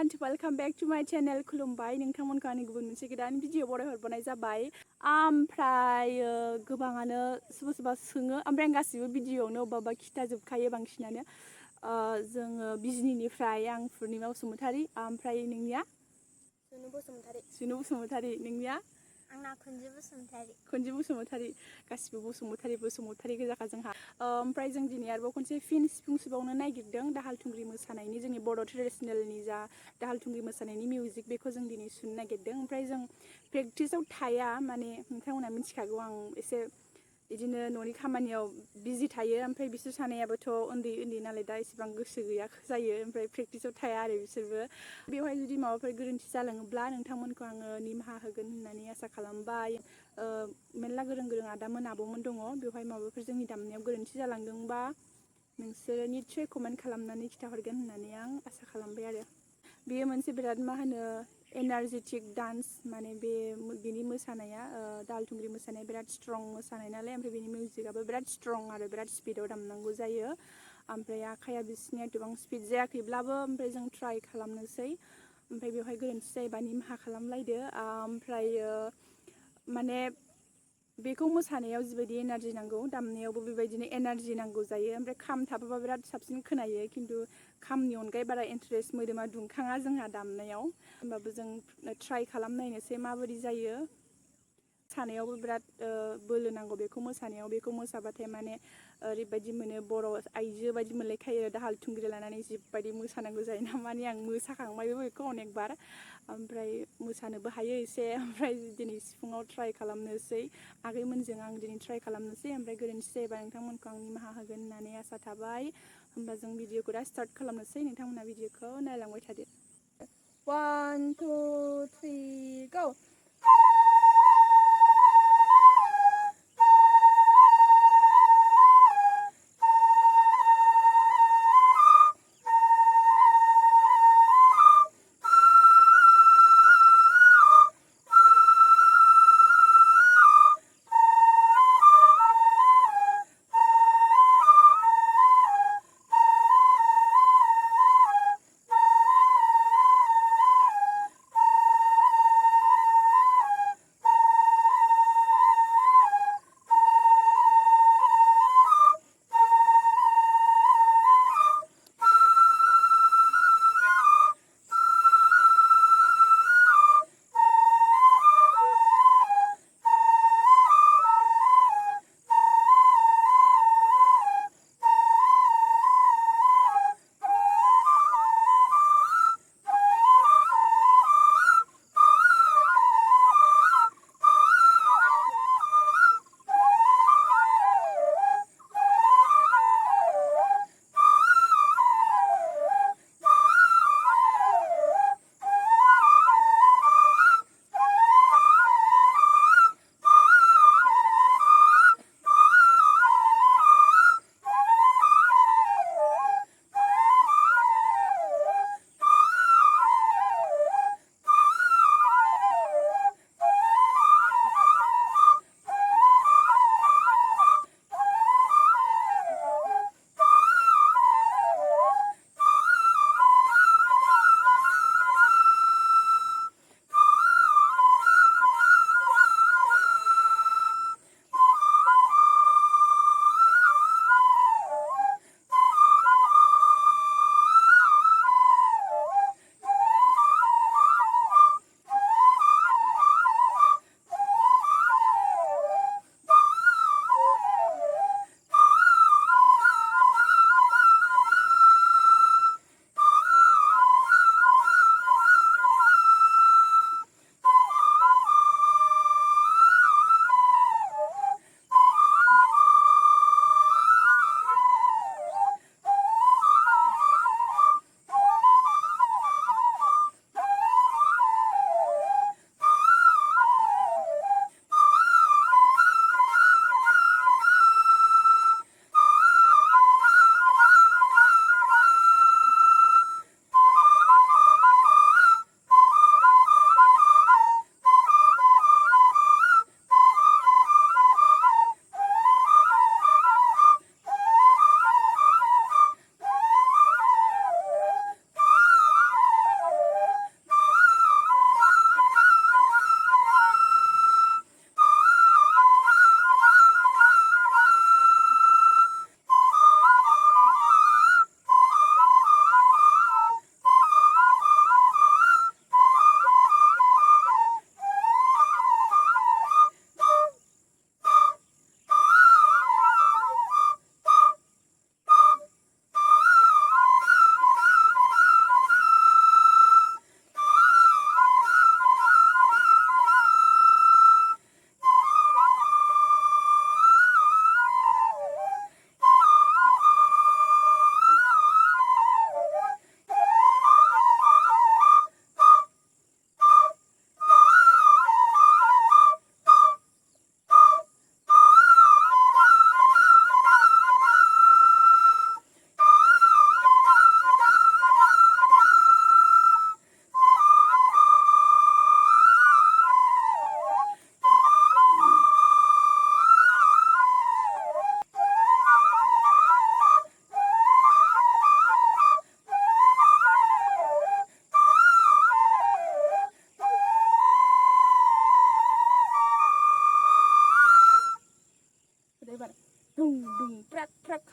everyone, welcome back to my channel kulumby. नोंथांमोनखौ आंनि गुबुन मोनसे गोदान भिडिअ बरायहरनाय जाबाय। ओमफ्राय गोबाङानो सोरबा सोङो ओमफ्राय आं गासिबो भिडिअआवनो अबा खिथाजोबखायो बांसिनानो। जोङो बिजनिनिफ्राय आं पुर्णिमा बसुमतारी ओमफ्राय नोंनिया सुनु बसुमतारी नोंनिया आंना खनजु बसुमतारी गासिबो बसुमतारी गोजाखा जोंहा। ओमफ्राय जों दिनै आरोबाव खनसे फिन सिफुं सुबावनो नागिरदों दाहाल थुंग्रि मोसानायनि जोंनि बड' ट्रेडिशनेलनि जा दाहाल थुंग्रि मोसानायनि मिउजिक बेखौ जों दिनै सुनो नागिरदों। ओमफ्राय जों प्रेक्टिसाव थाया माने नोंथांमोना मिथिखागौ आं एसे बिदिनो न'नि खामानियाव बिजि थायो ओमफ्राय बिसोर सानैयाबोथ' उन्दै नालाय दा एसेबां गोसो गैया जायो ओमफ्राय प्रेक्टिसाव थाया आरो बिसोरबो। बेवहाय जुदि माबाफोर गोरोन्थि जालाङोब्ला नोंथांमोनखौ आङो निमाहा होगोन होननानै आसा खालामबाय। मेरला गोरों आदामोन आब'मोन दङ बेवहाय माबाफोर जोंनि दामनायाव गोरोन्थि जालांदोंबा नोंसोरो निस्सय कमेन्ट खालामनानै खिथाहरगोन होननानै आं आसा खालामबाय आरो। बेयो मोनसे बिराद मा होनो एनार्जेटिक डान्स माने बेनि मोसानाया दाहाल थुंग्रि मोसानाया बिराद स्ट्रं मोसानाय नालाय ओमफ्राय बेनि मिउजिकआबो बिराद स्ट्रं आरो बिराद स्पिडआव दामनांगौ जायो। ओमफ्राय आखाइया बिसिनिया एथबां स्पिड जायाखैब्लाबो ओमफ्राय जों ट्राइ खालामनोसै। ओमफ्राय बेवहाय गोरोन्थि जायोबा निमाहा खालामलायदो। ओमफ्रायो माने बेखौ मोसानायाव जिबायदि एनार्जि नांगौ दामनायावबो बेबायदिनो एनार्जि नांगौ जायो। ओमफ्राय खाम थाफाबा बिराद साबसिन खोनायो खिन्थु खामनि अनगायै बारा इन्टारेस्ट मोदोमा दुंखाङा जोंहा दामनायाव। होमबाबो जों ट्राइ खालामनायनोसै माबोरै जायो। मोसानायावबो बिराद बोलो नांगौ बेखौ मोसाबाथाय माने ओरैबायदि मोनो बर' आइजो बायदि मोनलायखायो दाहाल थुंग्रि लानानै जिबायदि मोसानांगौ जायो ना माने आं मोसाखांबायबो बेखौ अनेकबार ओमफ्राय मोसानोबो हायो एसे। ओमफ्राय दिनै सिफुङाव ट्राइ खालामनोसै आगैमोनजों आं दिनै ट्राइ खालामनोसै ओमफ्राय गोरोन्थि जायोबा नोंथांमोनखौ आं निमाहा होगोन होननानै आसा थाबाय। होमबा जों भिडिअखौ दा स्टार्ट खालामनोसै नोंथांमोना भिडिअखौ नायलांबाय थादो। 1 2 3 go।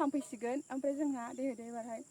खामफैसिगोन ओमफ्राय जोंहा दे एबारहाय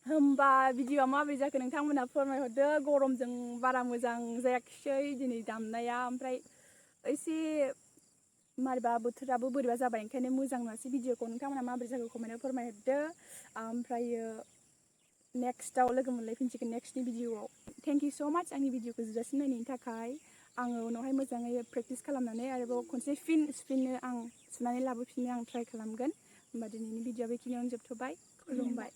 होमबा भिडिअआ माबोरै जाखो नोंथांमोना फोरमायहरदो गरमजों बारा मोजां जायाखिसै दिनै दामनाया ओमफ्राय एसे मारैबा बोथोराबो बोरैबा जाबाय ओंखायनो मोजां नुवासै भिडिअखौ नोंथांमोना माबोरै जाखो कमेन्टआव फोरमायहरदो ओमफ्रायो नेक्स्टआव लोगो मोनलायफिनसिगोन नेक्स्टनि भिडिअआव थेंक इउ स' माच आंनि भिडिअखौ जोबजासिम नायनायनि थाखाय आङो उनावहाय मोजाङै प्रेक्टिस खालामनानै आरोबाव खनसे सुफिननो आं सुनानै लाबोफिननो आं ट्राइ खालामगोन होमबा दिनैनि भिडिअआ बेखिनियावनो जोबथ'बाय खुलुमबाय